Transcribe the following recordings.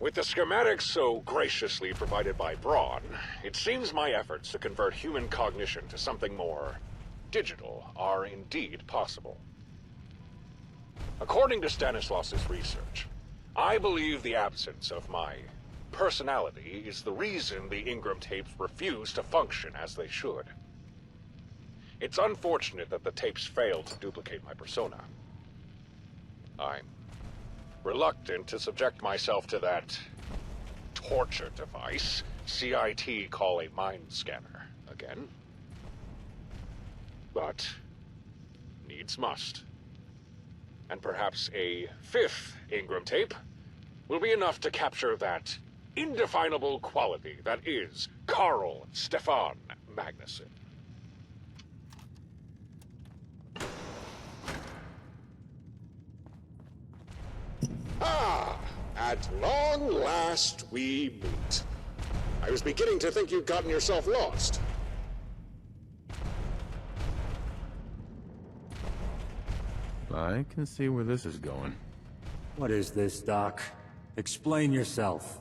With the schematics so graciously provided by Braun, it seems my efforts to convert human cognition to something more digital are indeed possible. According to Stanislas's research, I believe the absence of my personality is the reason the Ingram tapes refuse to function as they should. It's unfortunate that the tapes fail to duplicate my persona. I'm reluctant to subject myself to that torture device CIT call a mind scanner again. But needs must. And perhaps a fifth Ingram tape will be enough to capture that indefinable quality that is Carl Stefan Magnuson. Ah, at long last we meet. I was beginning to think you'd gotten yourself lost. I can see where this is going. What is this, Doc? Explain yourself.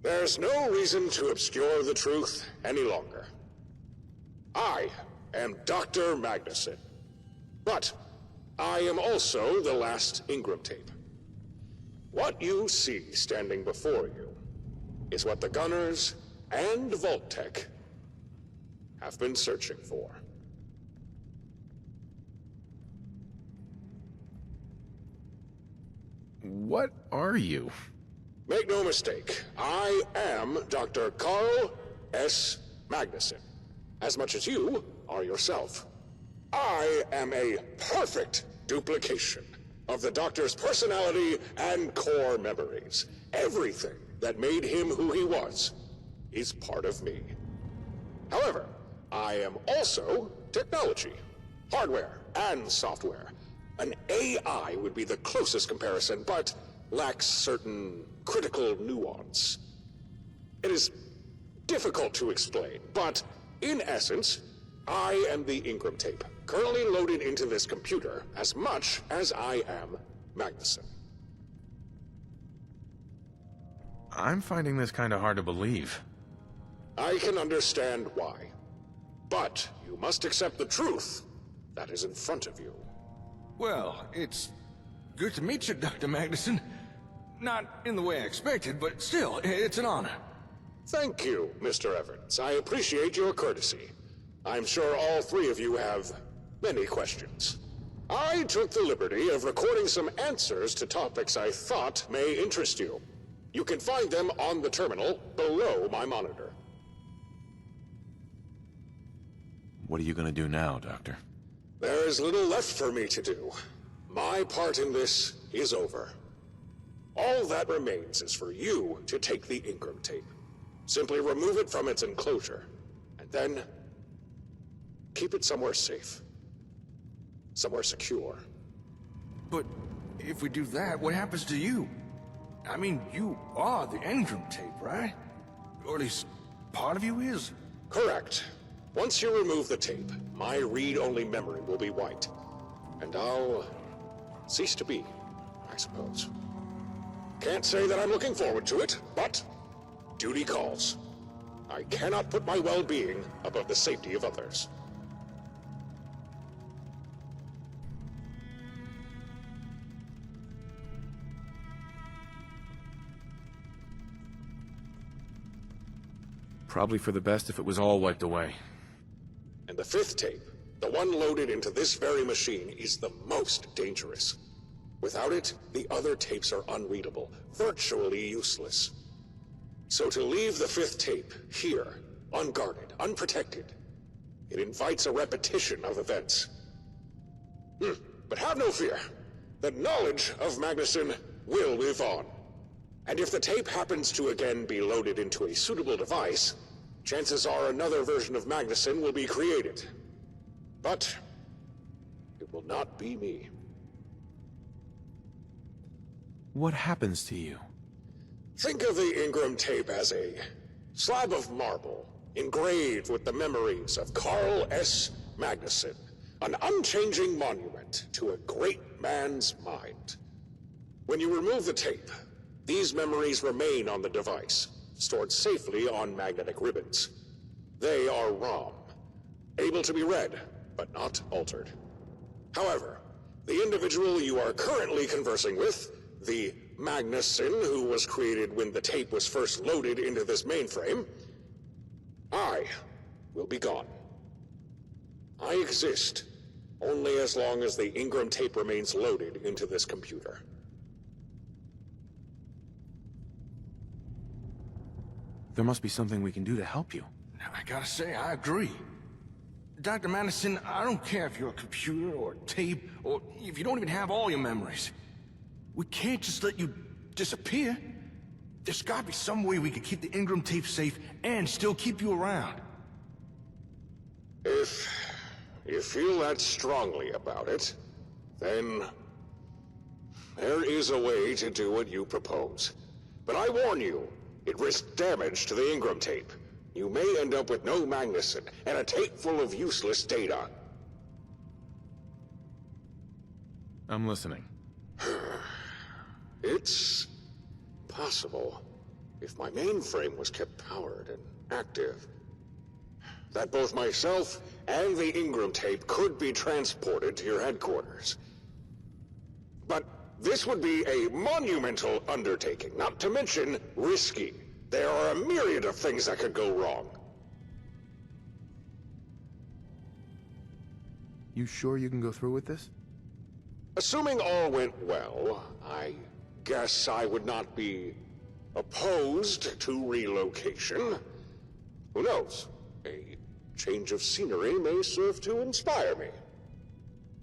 There's no reason to obscure the truth any longer. I am Dr. Magnuson. But I am also the last Ingram tape. What you see standing before you is what the Gunners and Vault-Tec have been searching for. What are you? Make no mistake, I am Dr. Carl S. Magnuson, as much as you are yourself. I am a perfect duplication of the Doctor's personality and core memories. Everything that made him who he was is part of me. However, I am also technology, hardware and software. An AI would be the closest comparison, but lacks certain critical nuance. It is difficult to explain, but in essence, I am the Ingram tape, currently loaded into this computer as much as I am Magnuson. I'm finding this kind of hard to believe. I can understand why, but you must accept the truth that is in front of you. Well, it's good to meet you, Dr. Magnuson. Not in the way I expected, but still, it's an honor. Thank you, Mr. Evans. I appreciate your courtesy. I'm sure all three of you have many questions. I took the liberty of recording some answers to topics I thought may interest you. You can find them on the terminal below my monitor. What are you gonna do now, Doctor? There is little left for me to do. My part in this is over. All that remains is for you to take the Ingram tape. Simply remove it from its enclosure, and then keep it somewhere safe. Somewhere secure. But if we do that, what happens to you? I mean, you are the Ingram tape, right? Or at least part of you is? Correct. Once you remove the tape, my read-only memory will be wiped. And I'll cease to be, I suppose. Can't say that I'm looking forward to it, but duty calls. I cannot put my well-being above the safety of others. Probably for the best if it was all wiped away. And the fifth tape, the one loaded into this very machine, is the most dangerous. Without it, the other tapes are unreadable, virtually useless. So to leave the fifth tape here, unguarded, unprotected, it invites a repetition of events. But have no fear. The knowledge of Magnuson will live on. And if the tape happens to again be loaded into a suitable device, chances are another version of Magnuson will be created. But it will not be me. What happens to you? Think of the Ingram tape as a slab of marble engraved with the memories of Carl S. Magnuson, an unchanging monument to a great man's mind. When you remove the tape, These memories remain on the device, stored safely on magnetic ribbons. They are ROM, able to be read, but not altered. However, the individual you are currently conversing with, the Magnuson who was created when the tape was first loaded into this mainframe, I will be gone. I exist only as long as the Ingram tape remains loaded into this computer. There must be something we can do to help you. I gotta say, I agree. Dr. Madison, I don't care if you're a computer or a tape, or if you don't even have all your memories. We can't just let you disappear. There's gotta be some way we can keep the Ingram tape safe and still keep you around. If you feel that strongly about it, then there is a way to do what you propose. But I warn you, it risks damage to the Ingram tape. You may end up with no Magnuson and a tape full of useless data. I'm listening. It's possible, if my mainframe was kept powered and active, that both myself and the Ingram tape could be transported to your headquarters. But this would be a monumental undertaking, not to mention risky. There are a myriad of things that could go wrong. You sure you can go through with this? Assuming all went well, I guess I would not be opposed to relocation. Who knows? A change of scenery may serve to inspire me.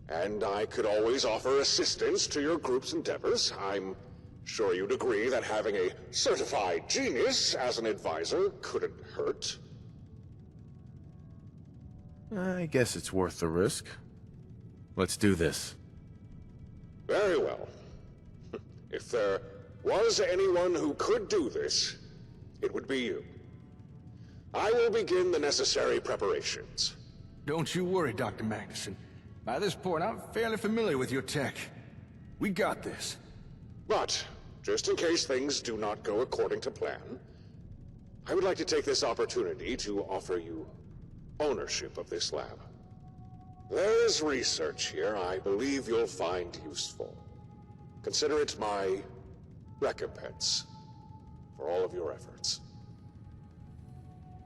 And I could always offer assistance to your group's endeavors. I'm sure you'd agree that having a certified genius as an advisor couldn't hurt. I guess it's worth the risk. Let's do this. Very well. If there was anyone who could do this, it would be you. I will begin the necessary preparations. Don't you worry, Dr. Magnuson. By this point, I'm fairly familiar with your tech. We got this. But, just in case things do not go according to plan, I would like to take this opportunity to offer you ownership of this lab. There is research here I believe you'll find useful. Consider it my recompense for all of your efforts.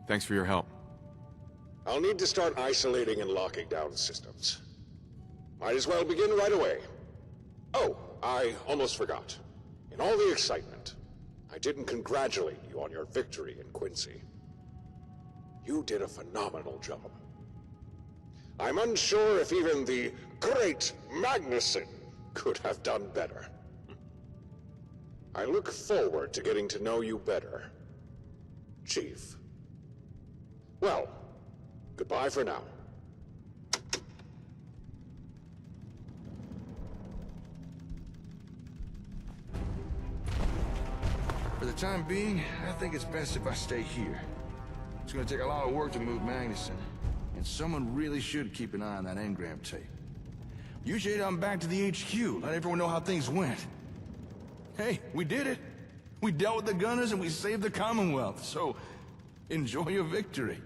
Thanks for your help. I'll need to start isolating and locking down systems. Might as well begin right away. Oh, I almost forgot. In all the excitement, I didn't congratulate you on your victory in Quincy. You did a phenomenal job. I'm unsure if even the great Magnuson could have done better. I look forward to getting to know you better, Chief. Well, goodbye for now. For the time being, I think it's best if I stay here. It's gonna take a lot of work to move Magnuson, and someone really should keep an eye on that engram tape. You should head on back to the HQ, let everyone know how things went. Hey, we did it! We dealt with the gunners and we saved the Commonwealth, so enjoy your victory.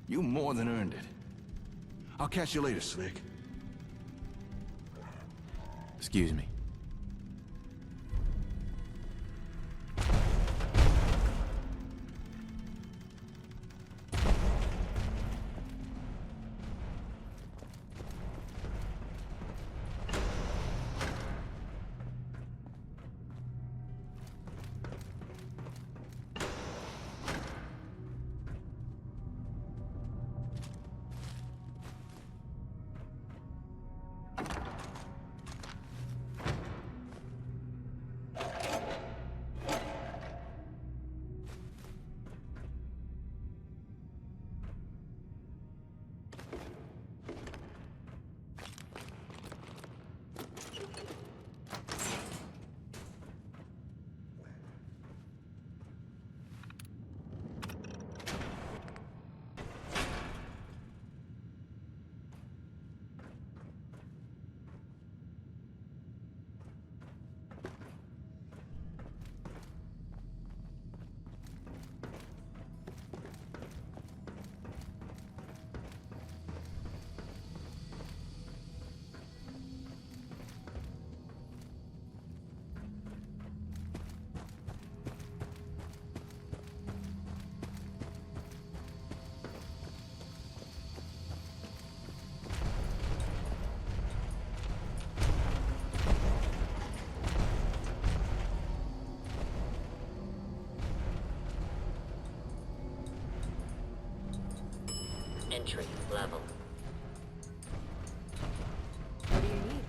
You more than earned it. I'll catch you later, Slick. Excuse me. Entry level. What do you need?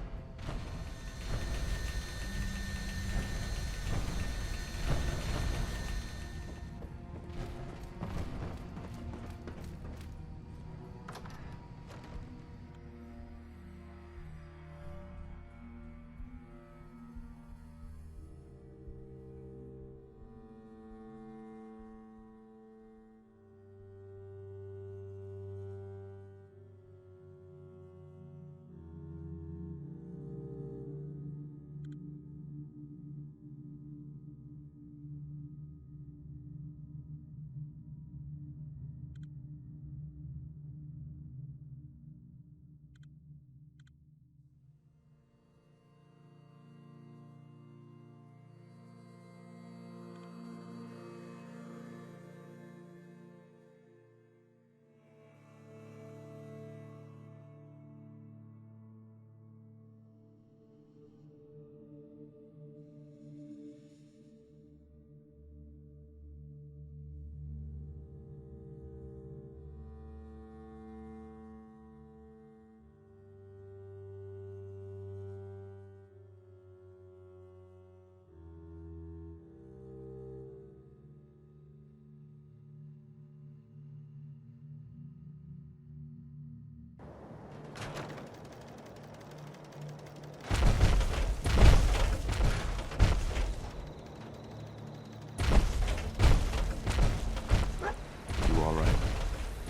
You all right?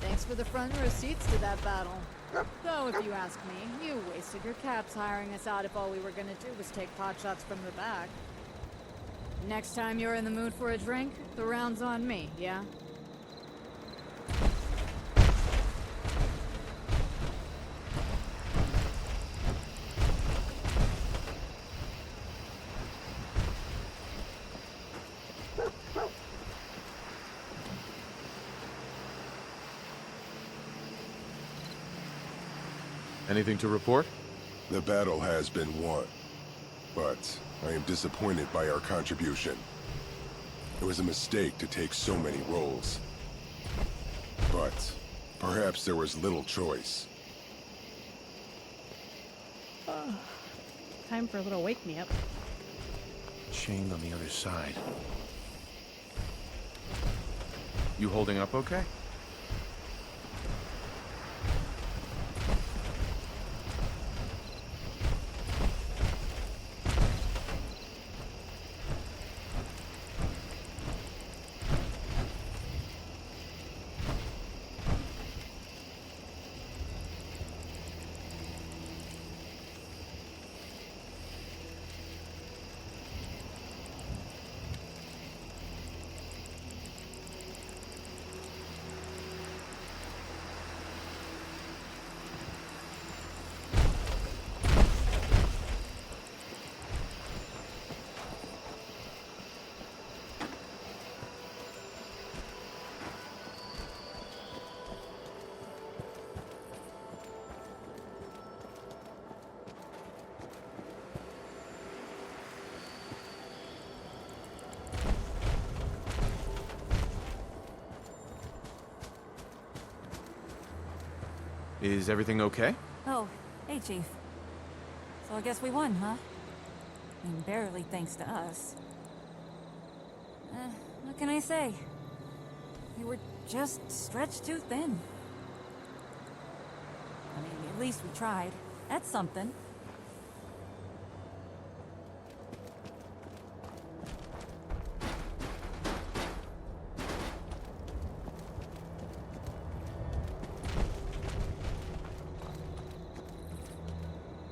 Thanks for the front row seats to that battle. Though, if you ask me, you wasted your caps hiring us out if all we were gonna do was take potshots from the back. Next time you're in the mood for a drink, the round's on me, yeah? Anything to report? The battle has been won, but I am disappointed by our contribution. It was a mistake to take so many roles. But perhaps there was little choice. Time for a little wake-me-up. Chained on the other side. You holding up okay? Is everything okay? Oh, hey, Chief. So I guess we won, huh? I mean, barely thanks to us. What can I say? We were just stretched too thin. I mean, at least we tried. That's something.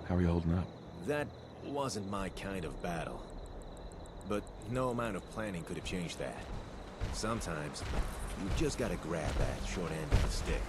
How are you holding up? That wasn't my kind of battle. But no amount of planning could have changed that. Sometimes, you just gotta grab that short end of the stick.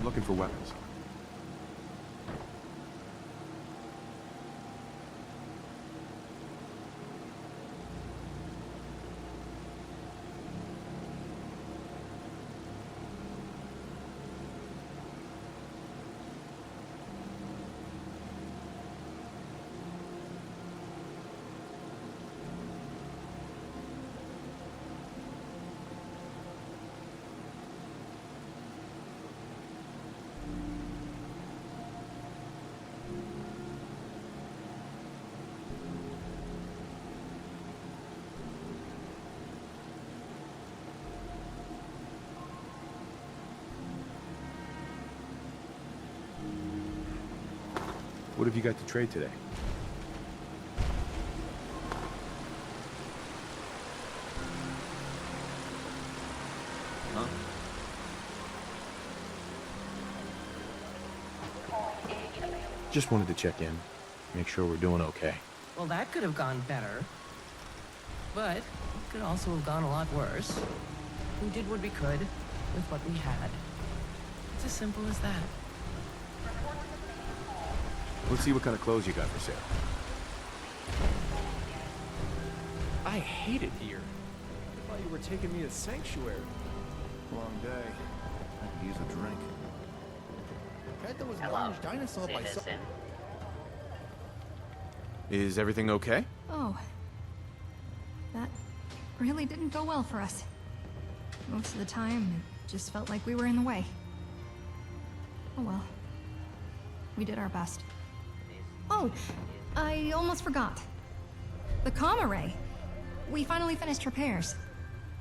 looking for weapons. What have you got to trade today? Huh? Just wanted to check in, make sure we're doing okay. Well, that could have gone better. But it could also have gone a lot worse. We did what we could with what we had. It's as simple as that. Let's see what kind of clothes you got for sale. I hate it here. I thought you were taking me to Sanctuary. Long day. I could use a drink. Heard there was a large dinosaur by some... Is everything okay? Oh. That really didn't go well for us. Most of the time, it just felt like we were in the way. Oh well. We did our best. Oh, I almost forgot. The comm array. We finally finished repairs.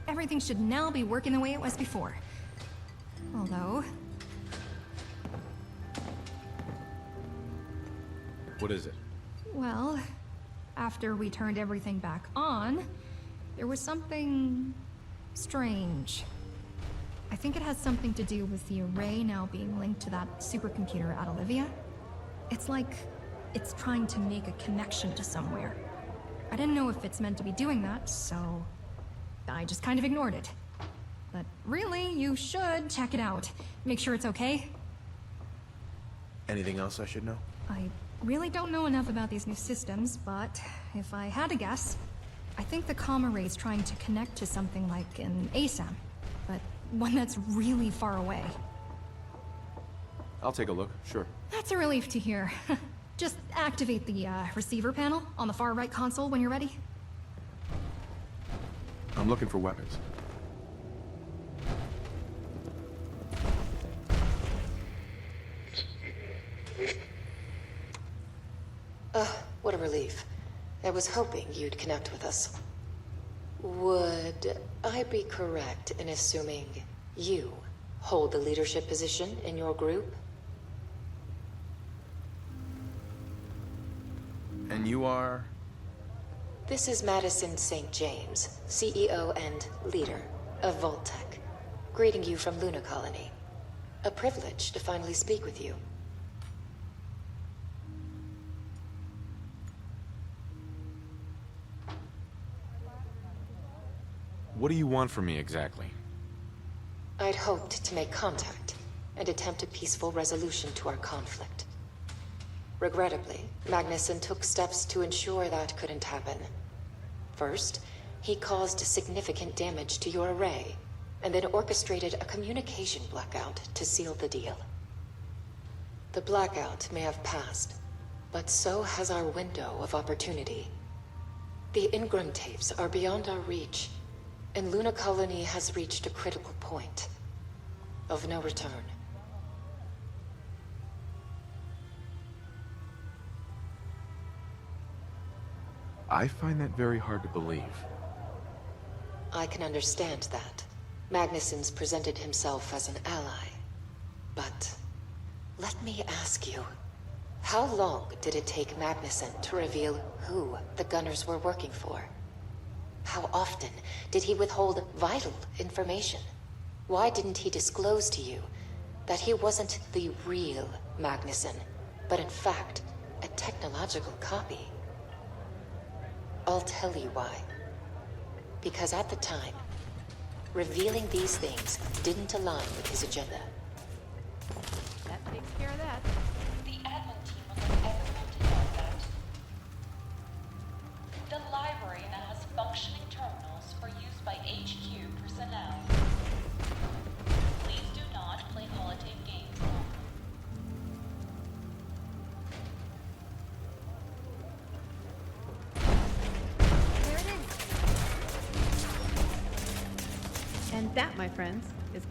Everything should now be working the way it was before. Although... What is it? Well, after we turned everything back on, there was something... strange. I think it has something to do with the array now being linked to that supercomputer at Olivia. It's like... it's trying to make a connection to somewhere. I didn't know if it's meant to be doing that, so... I just kind of ignored it. But really, you should check it out. Make sure it's okay. Anything else I should know? I really don't know enough about these new systems, but if I had to guess, I think the comm array is trying to connect to something like an ASAM, but one that's really far away. I'll take a look, sure. That's a relief to hear. Just activate the receiver panel on the far right console when you're ready. I'm looking for weapons. What a relief. I was hoping you'd connect with us. Would I be correct in assuming you hold the leadership position in your group? And you are? This is Madison St. James, CEO and leader of Voltech, greeting you from Luna Colony. A privilege to finally speak with you. What do you want from me exactly? I'd hoped to make contact and attempt a peaceful resolution to our conflict. Regrettably, Magnuson took steps to ensure that couldn't happen. First, he caused significant damage to your array, and then orchestrated a communication blackout to seal the deal. The blackout may have passed, but so has our window of opportunity. The Ingram tapes are beyond our reach, and Luna Colony has reached a critical point of no return. I find that very hard to believe. I can understand that. Magnuson's presented himself as an ally. But let me ask you, how long did it take Magnuson to reveal who the Gunners were working for? How often did he withhold vital information? Why didn't he disclose to you that he wasn't the real Magnuson, but in fact, a technological copy? I'll tell you why. Because at the time, revealing these things didn't align with his agenda. And that, my friends, is...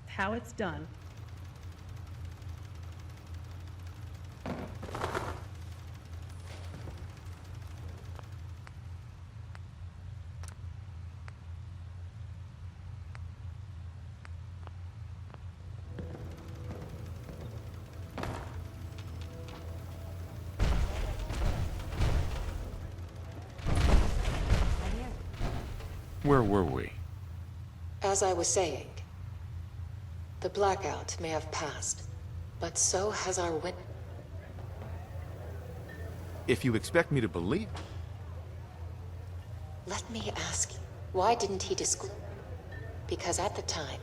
how it's done. Where were we? As I was saying, the blackout may have passed, but so has our win. If you expect me to believe... Let me ask you, why didn't he disclose? Because at the time,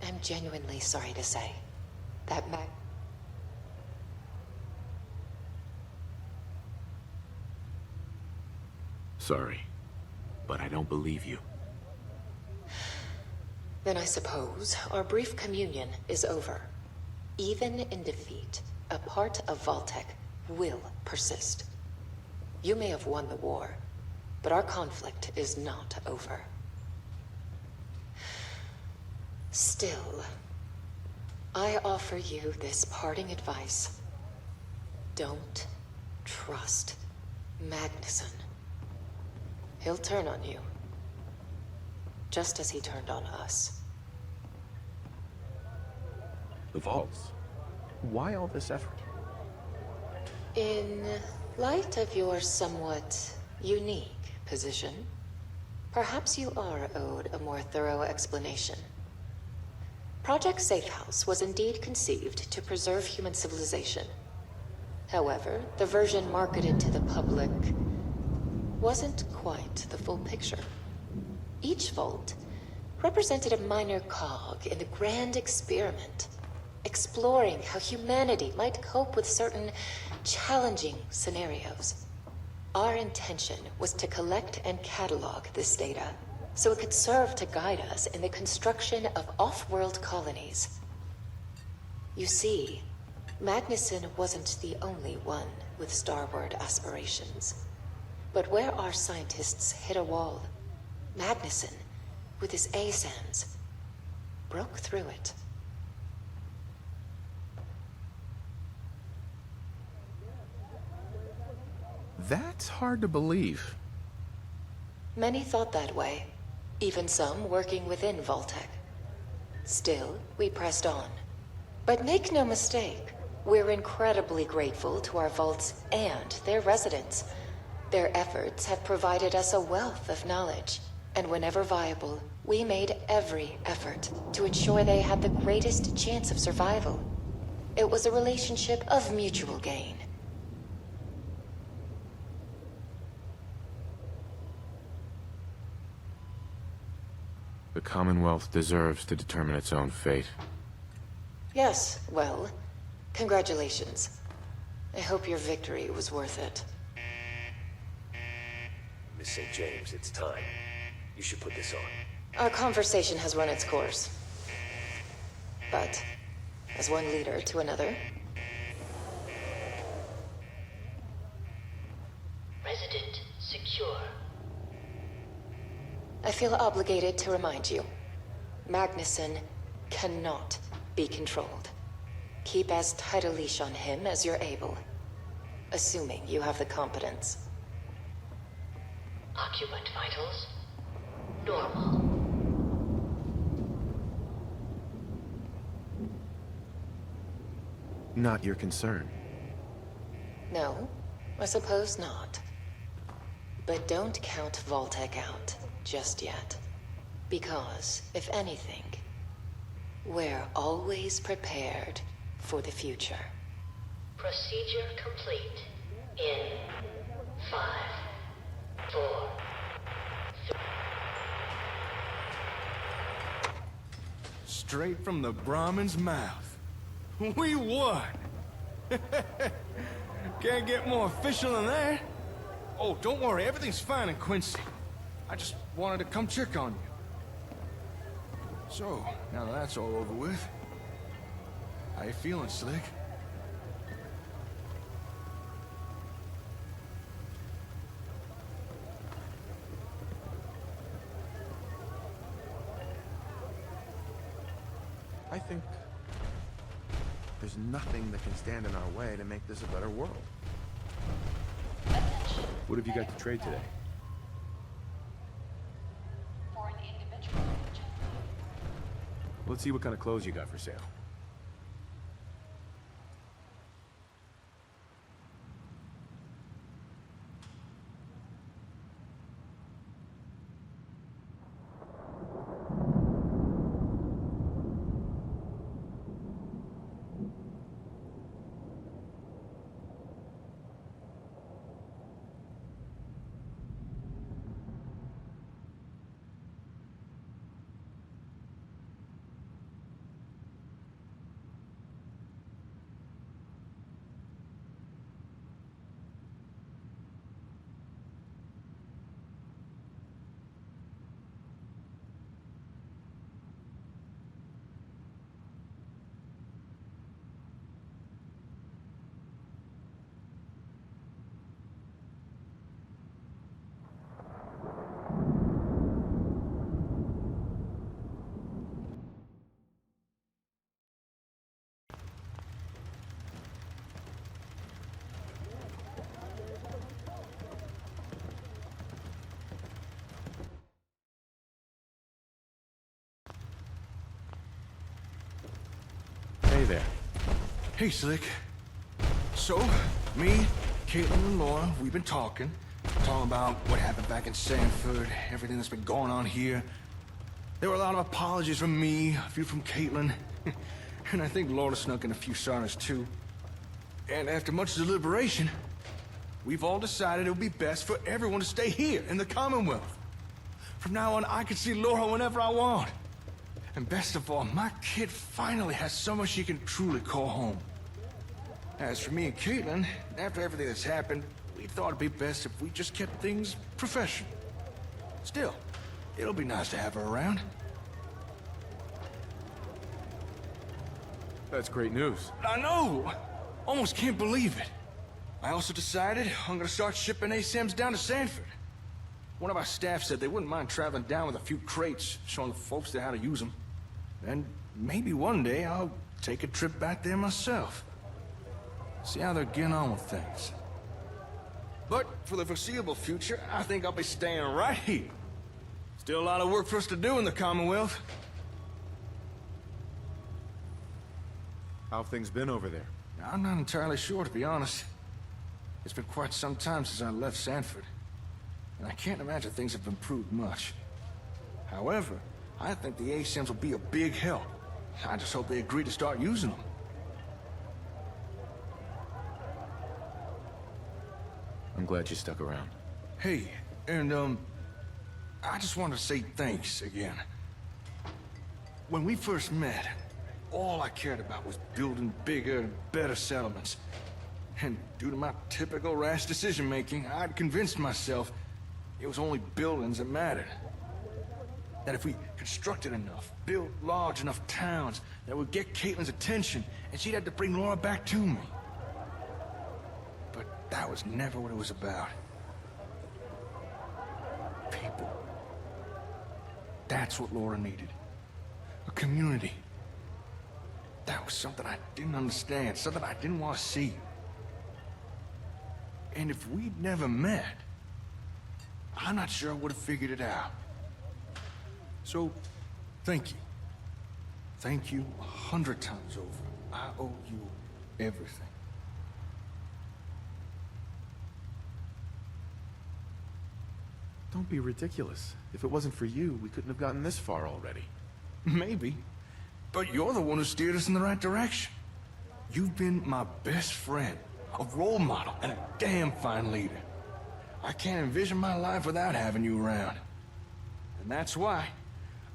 I'm genuinely sorry to say, that Sorry, but I don't believe you. Then I suppose our brief communion is over. Even in defeat, a part of Vault-Tec will persist. You may have won the war, but our conflict is not over. Still, I offer you this parting advice. Don't trust Magnuson. He'll turn on you, just as he turned on us. The vaults? Why all this effort? In light of your somewhat unique position, perhaps you are owed a more thorough explanation. Project Safe House was indeed conceived to preserve human civilization. However, the version marketed to the public wasn't quite the full picture. Each vault represented a minor cog in the grand experiment, exploring how humanity might cope with certain challenging scenarios. Our intention was to collect and catalog this data so it could serve to guide us in the construction of off-world colonies. You see, Magnuson wasn't the only one with starward aspirations. But where our scientists hit a wall, Magnuson, with his ASAMs, broke through it. That's hard to believe. Many thought that way, even some working within Vault-Tec. Still, we pressed on. But make no mistake, we're incredibly grateful to our vaults and their residents. Their efforts have provided us a wealth of knowledge, and whenever viable, we made every effort to ensure they had the greatest chance of survival. It was a relationship of mutual gain. The Commonwealth deserves to determine its own fate. Yes, well, congratulations. I hope your victory was worth it. Miss St. James, it's time. You should put this on. Our conversation has run its course. But, as one leader to another... Resident secure. I feel obligated to remind you. Magnuson cannot be controlled. Keep as tight a leash on him as you're able. Assuming you have the competence. Occupant vitals normal. Not your concern. No, I suppose not. But don't count Vault-Tec out just yet. Because, if anything, we're always prepared for the future. Procedure complete. In 5, 4, 3. Straight from the Brahmin's mouth. We won! Can't get more official than that. Oh, don't worry, everything's fine in Quincy. I just wanted to come check on you. So, now that that's all over with, how you feeling, Slick? I think there's nothing that can stand in our way to make this a better world. What have you got to trade today? For an individual. Let's see what kind of clothes you got for sale. Hey there. Hey, Slick. So, me, Caitlin, and Laura, we've been talking about what happened back in Sanford, everything that's been going on here. There were a lot of apologies from me, a few from Caitlin, and I think Laura snuck in a few sorries too. And after much deliberation, we've all decided it would be best for everyone to stay here in the Commonwealth. From now on, I can see Laura whenever I want. And best of all, my kid finally has someone she can truly call home. As for me and Caitlin, after everything that's happened, we thought it'd be best if we just kept things professional. Still, it'll be nice to have her around. That's great news. I know! Almost can't believe it. I also decided I'm gonna start shipping ASAMs down to Sanford. One of our staff said they wouldn't mind traveling down with a few crates, showing the folks there how to use them. And maybe one day I'll take a trip back there myself. See how they're getting on with things. But for the foreseeable future, I think I'll be staying right here. Still a lot of work for us to do in the Commonwealth. How have things been over there? I'm not entirely sure, to be honest. It's been quite some time since I left Sanford. And I can't imagine things have improved much. However, I think the ASIMs will be a big help. I just hope they agree to start using them. I'm glad you stuck around. Hey, and I just wanted to say thanks again. When we first met, all I cared about was building bigger and better settlements. And due to my typical rash decision-making, I'd convinced myself it was only buildings that mattered. That if we constructed enough, built large enough towns, that would get Caitlin's attention, and she'd have to bring Laura back to me. But that was never what it was about. People. That's what Laura needed. A community. That was something I didn't understand, something I didn't want to see. And if we'd never met, I'm not sure I would have figured it out. So, thank you. Thank you 100 times over. I owe you everything. Don't be ridiculous. If it wasn't for you, we couldn't have gotten this far already. Maybe. But you're the one who steered us in the right direction. You've been my best friend, a role model, and a damn fine leader. I can't envision my life without having you around. And that's why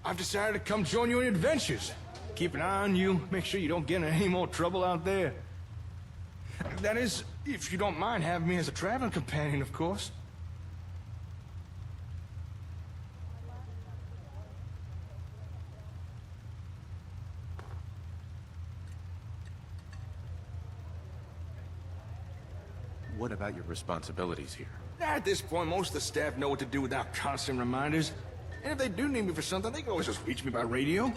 I've decided to come join you in adventures. Keep an eye on you, make sure you don't get in any more trouble out there. That is, if you don't mind having me as a traveling companion, of course. What about your responsibilities here? At this point, most of the staff know what to do without constant reminders. And if they do need me for something, they can always just reach me by radio.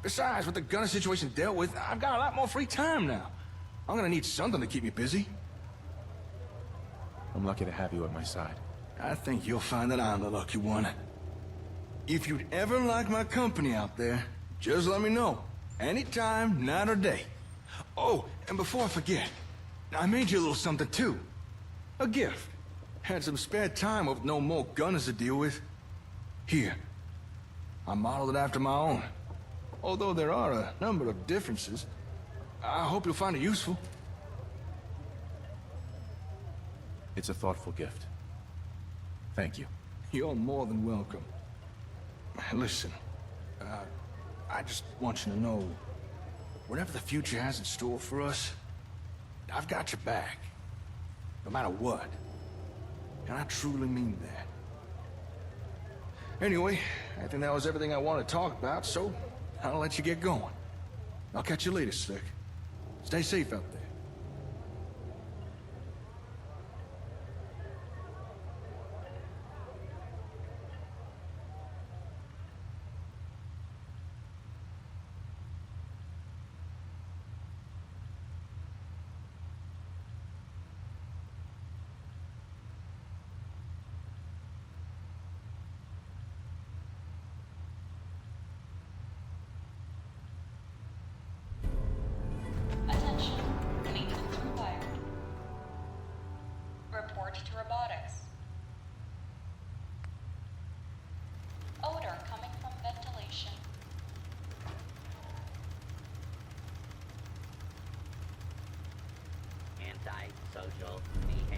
Besides, with the gunner situation dealt with, I've got a lot more free time now. I'm gonna need something to keep me busy. I'm lucky to have you at my side. I think you'll find that I'm the lucky one. If you'd ever like my company out there, just let me know. Anytime, night or day. Oh, and before I forget, I made you a little something too. A gift. Had some spare time with no more gunners to deal with. Here. I modeled it after my own. Although there are a number of differences, I hope you'll find it useful. It's a thoughtful gift. Thank you. You're more than welcome. Listen, I just want you to know, whatever the future has in store for us, I've got your back. No matter what. And I truly mean that. Anyway, I think that was everything I wanted to talk about, so I'll let you get going. I'll catch you later, Slick. Stay safe out there. Attention. Maintenance required. Report to robotics. Odor coming from ventilation. Anti-social media.